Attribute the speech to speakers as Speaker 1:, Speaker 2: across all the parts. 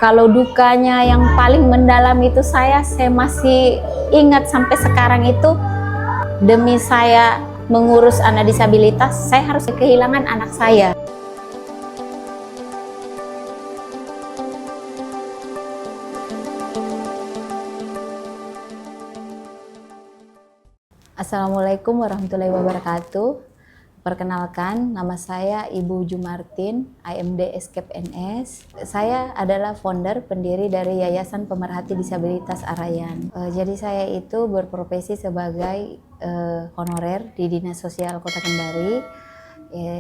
Speaker 1: Kalau dukanya yang paling mendalam itu saya masih ingat sampai sekarang itu, demi saya mengurus anak disabilitas, saya harus kehilangan anak saya. Assalamualaikum warahmatullahi wabarakatuh. Perkenalkan, nama saya Ibu Jumartin, IMD Escape NS. Saya adalah founder pendiri dari Yayasan Pemerhati Disabilitas Arayan. Jadi saya itu berprofesi sebagai honorer di Dinas Sosial Kota Kendari.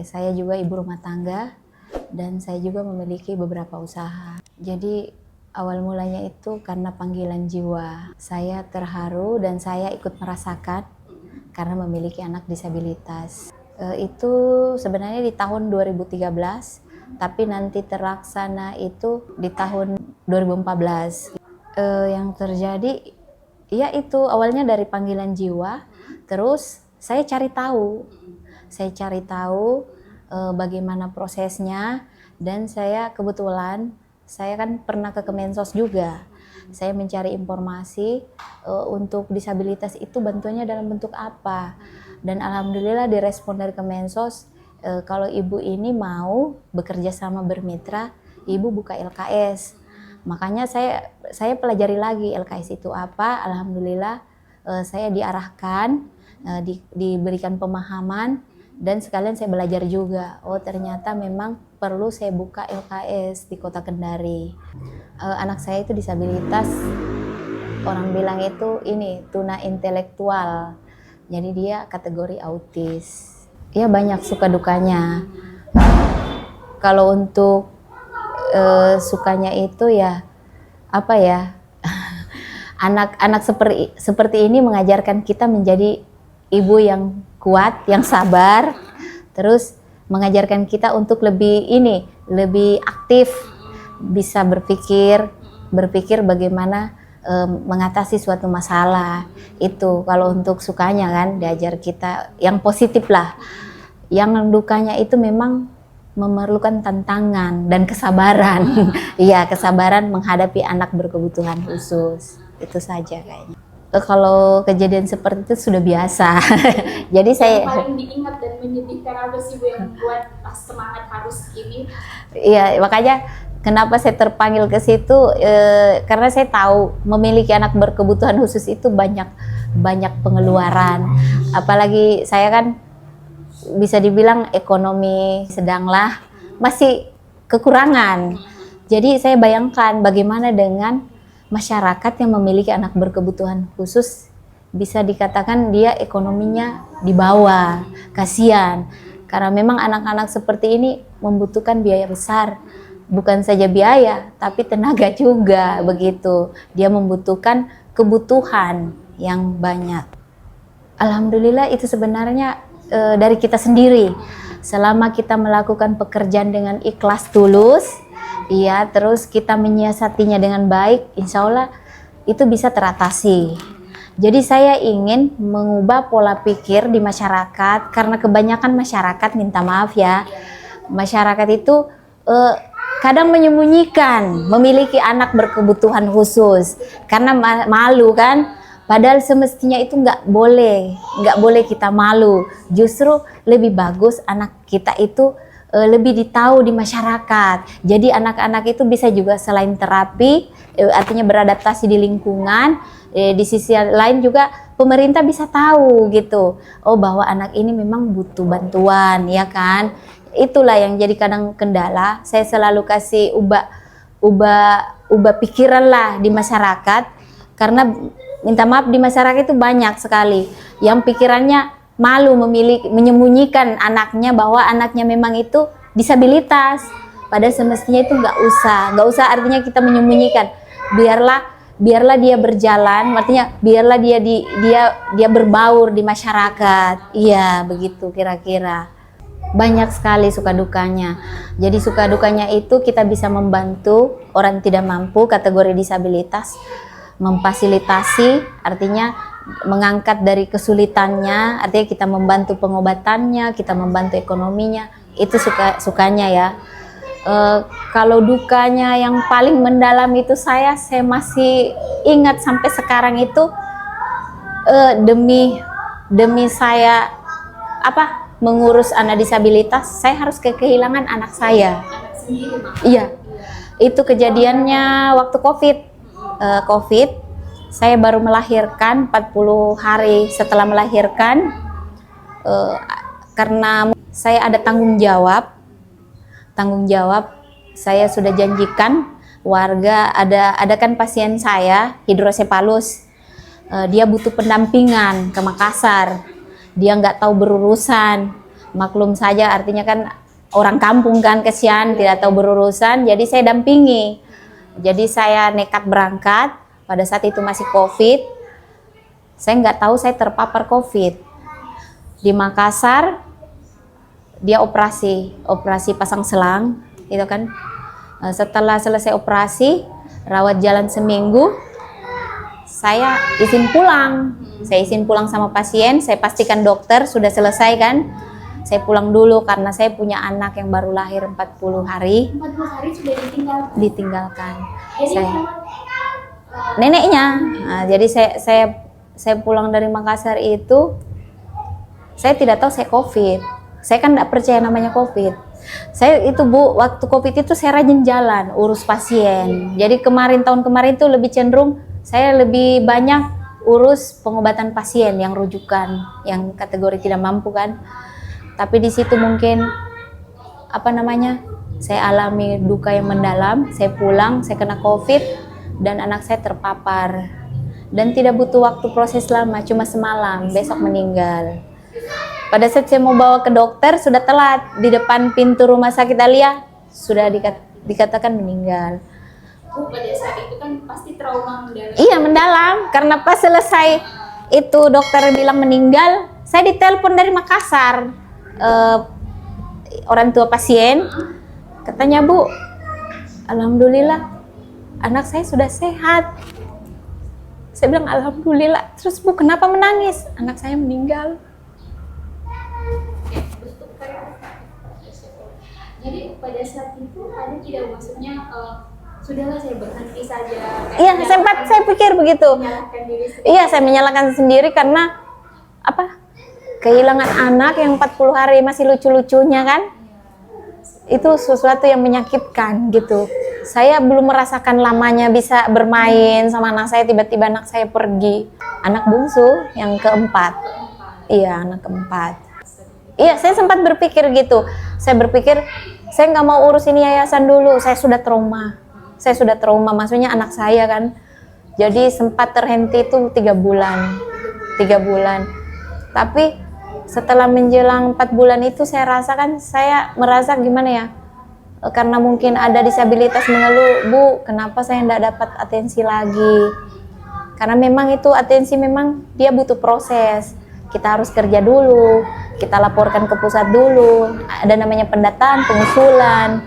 Speaker 1: Saya juga ibu rumah tangga dan saya juga memiliki beberapa usaha. Jadi awal mulanya itu karena panggilan jiwa. Saya terharu dan saya ikut merasakan karena memiliki anak disabilitas. Itu sebenarnya di tahun 2013, tapi nanti terlaksana itu di tahun 2014. Yang terjadi, ya itu awalnya dari panggilan jiwa, terus saya cari tahu bagaimana prosesnya, dan saya kebetulan, saya kan pernah ke Kemensos juga. Saya mencari informasi untuk disabilitas itu bantuannya dalam bentuk apa. Dan alhamdulillah direspon dari Kemensos, kalau ibu ini mau bekerja sama bermitra, ibu buka LKS. Makanya saya pelajari lagi LKS itu apa. Alhamdulillah saya diarahkan, diberikan pemahaman, dan sekalian saya belajar juga. Oh ternyata memang perlu saya buka LKS di Kota Kendari. Anak saya itu disabilitas, orang bilang itu ini tuna intelektual. Jadi dia kategori autis. Ya banyak suka dukanya. Kalau untuk sukanya itu ya apa ya? Anak-anak seperti ini mengajarkan kita menjadi ibu yang kuat, yang sabar, terus mengajarkan kita untuk lebih aktif, bisa berpikir bagaimana mengatasi suatu masalah. Itu kalau untuk sukanya kan diajar kita yang positif lah. Yang dukanya itu memang memerlukan tantangan dan kesabaran. Iya, kesabaran menghadapi anak berkebutuhan khusus. Itu saja kayaknya. Kalau kejadian seperti itu sudah biasa. Jadi saya
Speaker 2: paling diingat dan menyedihkan apa sih Bu yang membuat semangat harus ini?
Speaker 1: Iya, makanya kenapa saya terpanggil ke situ, karena saya tahu memiliki anak berkebutuhan khusus itu banyak pengeluaran. Apalagi saya kan bisa dibilang ekonomi sedanglah masih kekurangan. Jadi saya bayangkan bagaimana dengan masyarakat yang memiliki anak berkebutuhan khusus, bisa dikatakan dia ekonominya di bawah, kasihan. Karena memang anak-anak seperti ini membutuhkan biaya besar. Bukan saja biaya, tapi tenaga juga begitu. Dia membutuhkan kebutuhan yang banyak. Alhamdulillah itu sebenarnya dari kita sendiri. Selama kita melakukan pekerjaan dengan ikhlas tulus, iya, terus kita menyiasatinya dengan baik, insya Allah itu bisa teratasi. Jadi saya ingin mengubah pola pikir di masyarakat, karena kebanyakan masyarakat, minta maaf ya, masyarakat itu kadang menyembunyikan memiliki anak berkebutuhan khusus karena malu kan, padahal semestinya itu nggak boleh kita malu. Justru lebih bagus anak kita itu lebih ditahu di masyarakat. Jadi anak-anak itu bisa juga selain terapi, artinya beradaptasi di lingkungan, di sisi lain juga pemerintah bisa tahu gitu, oh bahwa anak ini memang butuh bantuan, ya kan. Itulah yang jadi kadang kendala. Saya selalu kasih ubah pikiran lah di masyarakat, karena minta maaf di masyarakat itu banyak sekali yang pikirannya malu menyembunyikan anaknya bahwa anaknya memang itu disabilitas. Padahal semestinya itu nggak usah artinya kita menyembunyikan. Biarlah dia berjalan, artinya biarlah dia berbaur di masyarakat. Iya, begitu kira-kira. Banyak sekali suka dukanya. Jadi suka dukanya itu kita bisa membantu orang tidak mampu kategori disabilitas, memfasilitasi, artinya mengangkat dari kesulitannya, artinya kita membantu pengobatannya, kita membantu ekonominya. Itu sukanya ya. Kalau dukanya yang paling mendalam itu saya masih ingat sampai sekarang itu, demi saya mengurus anak disabilitas, saya harus kehilangan anak saya.
Speaker 2: Anak sendiri, Mak.
Speaker 1: Iya, itu kejadiannya waktu COVID. Saya baru melahirkan 40 hari setelah melahirkan, karena saya ada tanggung jawab, saya sudah janjikan warga, ada kan pasien saya hidrosepalus, dia butuh pendampingan ke Makassar, dia nggak tahu berurusan, maklum saja, artinya kan orang kampung kan, kesian tidak tahu berurusan, jadi saya dampingi. Jadi saya nekat berangkat, pada saat itu masih COVID, saya nggak tahu saya terpapar COVID. Di Makassar, dia operasi pasang selang, itu kan. Setelah selesai operasi, rawat jalan seminggu, saya izin pulang. Saya izin pulang sama pasien, saya pastikan dokter sudah selesai kan. Saya pulang dulu karena saya punya anak yang baru lahir 40 hari.
Speaker 2: 40 hari sudah
Speaker 1: Ditinggalkan.
Speaker 2: Jadi
Speaker 1: Neneknya. Nah, jadi saya pulang dari Makassar itu, saya tidak tahu saya COVID. Saya kan tidak percaya namanya COVID. Saya itu Bu, waktu COVID itu saya rajin jalan urus pasien. Jadi tahun kemarin itu lebih cenderung saya lebih banyak urus pengobatan pasien yang rujukan, yang kategori tidak mampu kan. Tapi di situ mungkin saya alami duka yang mendalam. Saya pulang, saya kena COVID dan anak saya terpapar. Dan tidak butuh waktu proses lama, cuma semalam, besok meninggal. Pada saat saya mau bawa ke dokter, sudah telat. Di depan pintu rumah sakit Alia, sudah dikatakan meninggal.
Speaker 2: Bu, pada saat itu kan pasti trauma mendalam.
Speaker 1: Iya, mendalam. Karena pas selesai itu dokter bilang meninggal, saya ditelepon dari Makassar. Orang tua pasien, katanya, Bu, alhamdulillah, anak saya sudah sehat. Saya bilang, alhamdulillah. Terus, Bu, kenapa menangis? Anak saya meninggal.
Speaker 2: Jadi pada saat itu ada tidak, maksudnya sudahlah saya berhenti saja.
Speaker 1: Iya, sempat saya pikir begitu.
Speaker 2: Menyalahkan diri sendiri.
Speaker 1: Iya, saya menyalahkan sendiri karena kehilangan anak yang 40 hari masih lucu-lucunya kan. Itu sesuatu yang menyakitkan gitu. Saya belum merasakan lamanya bisa bermain sama anak saya, tiba-tiba anak saya pergi. Anak bungsu yang keempat. Iya, anak keempat. Iya, saya sempat berpikir gitu. Saya berpikir, saya nggak mau urus ini yayasan dulu. Saya sudah trauma. Maksudnya anak saya kan. Jadi sempat terhenti itu 3 bulan. Tapi setelah menjelang 4 bulan itu saya merasa gimana ya? Karena mungkin ada disabilitas mengeluh, Bu, kenapa saya nggak dapat atensi lagi? Karena memang itu atensi memang dia butuh proses. Kita harus kerja dulu, kita laporkan ke pusat dulu, ada namanya pendataan, pengusulan.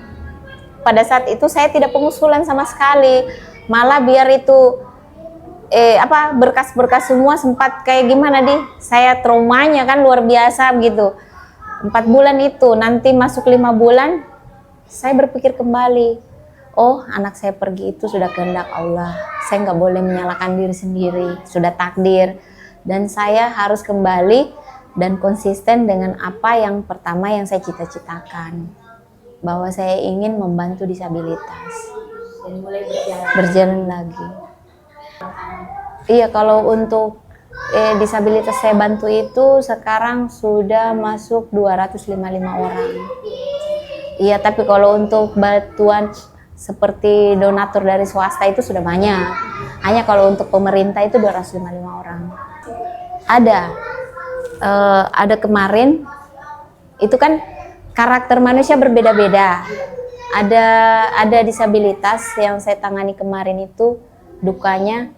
Speaker 1: Pada saat itu saya tidak pengusulan sama sekali, malah biar itu berkas-berkas semua sempat kayak gimana saya traumanya kan luar biasa gitu. 4 bulan itu, nanti masuk 5 bulan, saya berpikir kembali, oh anak saya pergi itu sudah kehendak Allah, saya nggak boleh menyalahkan diri sendiri, sudah takdir. Dan saya harus kembali dan konsisten dengan apa yang pertama yang saya cita-citakan, bahwa saya ingin membantu disabilitas.
Speaker 2: Dan mulai
Speaker 1: berjalan lagi. Iya, kalau untuk disabilitas saya bantu itu sekarang sudah masuk 255 orang. Iya, tapi kalau untuk bantuan seperti donatur dari swasta itu sudah banyak. Hanya kalau untuk pemerintah itu 255 orang. Ada kemarin itu kan karakter manusia berbeda-beda. Ada disabilitas yang saya tangani kemarin itu dukanya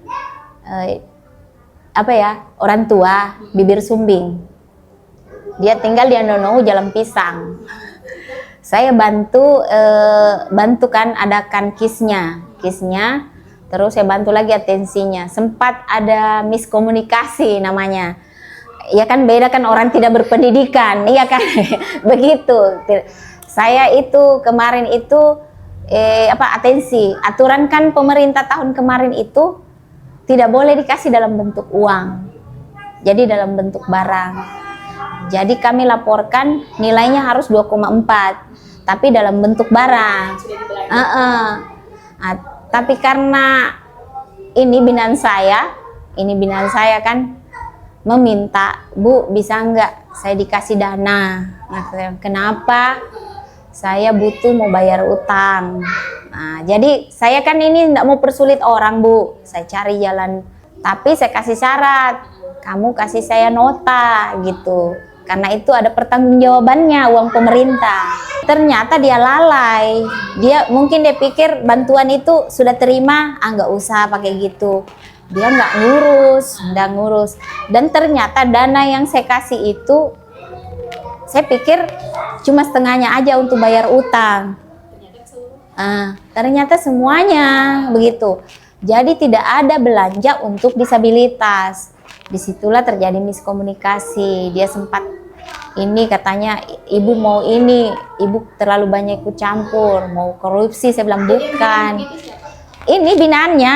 Speaker 1: orang tua bibir sumbing. Dia tinggal di Andonohu Jalan Pisang. Saya bantu kan adakan kisnya, terus saya bantu lagi atensinya. Sempat ada miskomunikasi namanya. Ya kan beda kan, orang tidak berpendidikan, iya kan begitu. Saya itu kemarin itu atensi. Aturan kan pemerintah tahun kemarin itu tidak boleh dikasih dalam bentuk uang. Jadi dalam bentuk barang. Jadi kami laporkan nilainya harus 2,4, tapi dalam bentuk barang. Tapi karena ini binaan saya kan meminta, Bu, bisa nggak saya dikasih dana? Nah, kenapa? Saya butuh mau bayar utang. Nah, jadi saya kan ini nggak mau persulit orang, Bu. Saya cari jalan, tapi saya kasih syarat, kamu kasih saya nota gitu. Karena itu ada pertanggungjawabannya, uang pemerintah. Ternyata dia lalai. Mungkin dia pikir bantuan itu sudah terima, nggak usah pakai gitu. Dia nggak ngurus. Dan ternyata dana yang saya kasih itu, saya pikir cuma setengahnya aja untuk bayar utang. Ternyata semuanya begitu. Jadi tidak ada belanja untuk disabilitas. Disitulah terjadi miskomunikasi. Dia sempat ini katanya, ibu mau ini, ibu terlalu banyak ikut campur, mau korupsi. Saya bilang bukan. Ini binaannya.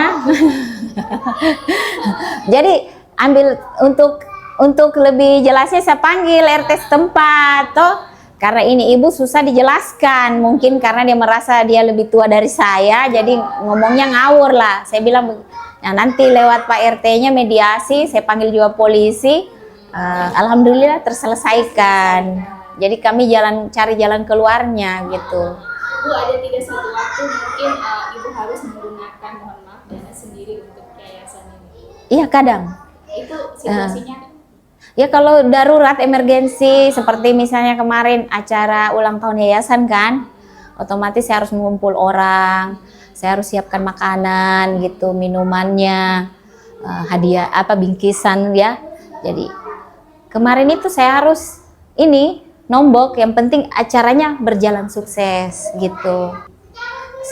Speaker 1: Jadi ambil untuk lebih jelasnya saya panggil RT setempat toh, karena ini ibu susah dijelaskan, mungkin karena dia merasa dia lebih tua dari saya, jadi ngomongnya ngawur lah. Saya bilang, nah nanti lewat Pak RT-nya mediasi, saya panggil juga polisi. Alhamdulillah terselesaikan. Jadi kami cari jalan keluarnya gitu.
Speaker 2: Bu, ada tidak satu waktu mungkin ibu harus menggunakan, mohon maaf, dana sendiri untuk yayasan ini?
Speaker 1: Iya, kadang.
Speaker 2: Itu situasinya?
Speaker 1: Ya kalau darurat emergensi seperti misalnya kemarin acara ulang tahun yayasan kan, otomatis saya harus mengumpul orang, saya harus siapkan makanan gitu, minumannya, hadiah bingkisan ya. Jadi kemarin itu saya harus nombok, yang penting acaranya berjalan sukses gitu.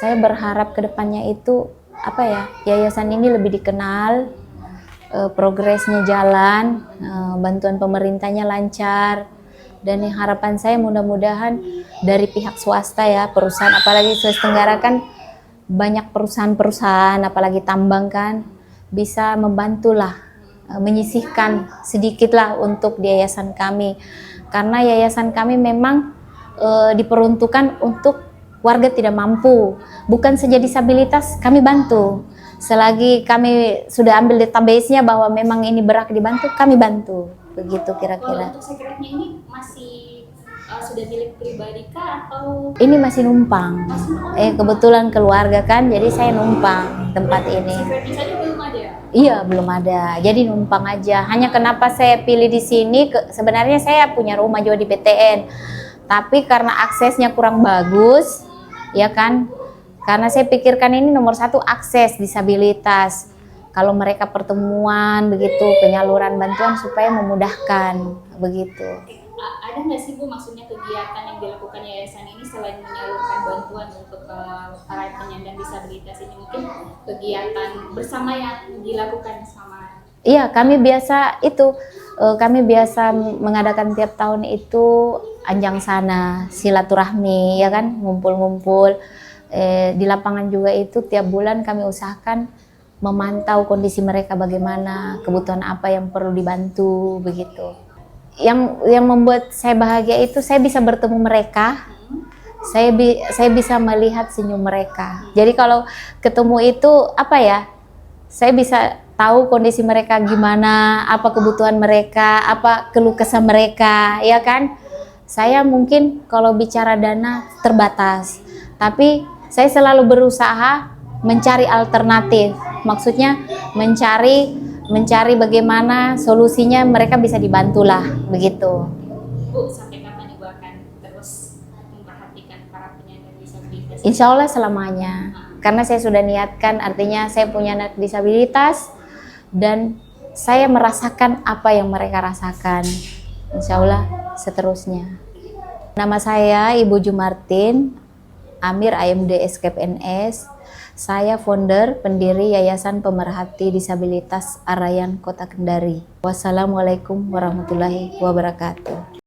Speaker 1: Saya berharap kedepannya itu yayasan ini lebih dikenal, progresnya jalan, bantuan pemerintahnya lancar, dan harapan saya mudah-mudahan dari pihak swasta ya, perusahaan, apalagi Sulawesi Tenggara kan banyak perusahaan-perusahaan, apalagi tambang kan, bisa membantulah, menyisihkan sedikitlah untuk di yayasan kami, karena yayasan kami memang diperuntukkan untuk warga tidak mampu, bukan saja disabilitas kami bantu. Selagi kami sudah ambil database-nya bahwa memang ini berhak dibantu, kami bantu. Begitu kira-kira.
Speaker 2: Untuk sekretnya ini masih sudah milik pribadi kah atau?
Speaker 1: Ini masih numpang. Kebetulan keluarga kan, jadi saya numpang tempat ini.
Speaker 2: Sekretnya saja belum ada?
Speaker 1: Iya, belum ada. Jadi numpang aja. Hanya kenapa saya pilih di sini, sebenarnya saya punya rumah juga di PTN. Tapi karena aksesnya kurang bagus, ya kan? Karena saya pikirkan ini nomor satu akses disabilitas. Kalau mereka pertemuan begitu, penyaluran bantuan supaya memudahkan begitu.
Speaker 2: Ada nggak sih Bu, maksudnya kegiatan yang dilakukan yayasan ini selain menyalurkan bantuan untuk para penyandang disabilitas ini, mungkin kegiatan bersama yang dilakukan sama?
Speaker 1: Iya, kami biasa mengadakan tiap tahun itu anjang sana, silaturahmi, ya kan, ngumpul-ngumpul. Di lapangan juga itu tiap bulan kami usahakan memantau kondisi mereka bagaimana, kebutuhan apa yang perlu dibantu begitu. Yang membuat saya bahagia itu saya bisa bertemu mereka, saya bisa melihat senyum mereka. Jadi kalau ketemu itu saya bisa tahu kondisi mereka gimana, apa kebutuhan mereka, apa keluh kesah mereka, ya kan? Saya mungkin kalau bicara dana terbatas, tapi saya selalu berusaha mencari alternatif, maksudnya mencari bagaimana solusinya mereka bisa dibantulah begitu.
Speaker 2: Bu, sampai kapan Ibu akan terus memperhatikan para penyandang disabilitas?
Speaker 1: Insya Allah selamanya, karena saya sudah niatkan, artinya saya punya anak disabilitas dan saya merasakan apa yang mereka rasakan. Insya Allah seterusnya. Nama saya Ibu Jumartin Amir AMD SKPNS. Saya founder pendiri Yayasan Pemerhati Disabilitas Arayan Kota Kendari. Wassalamualaikum warahmatullahi wabarakatuh.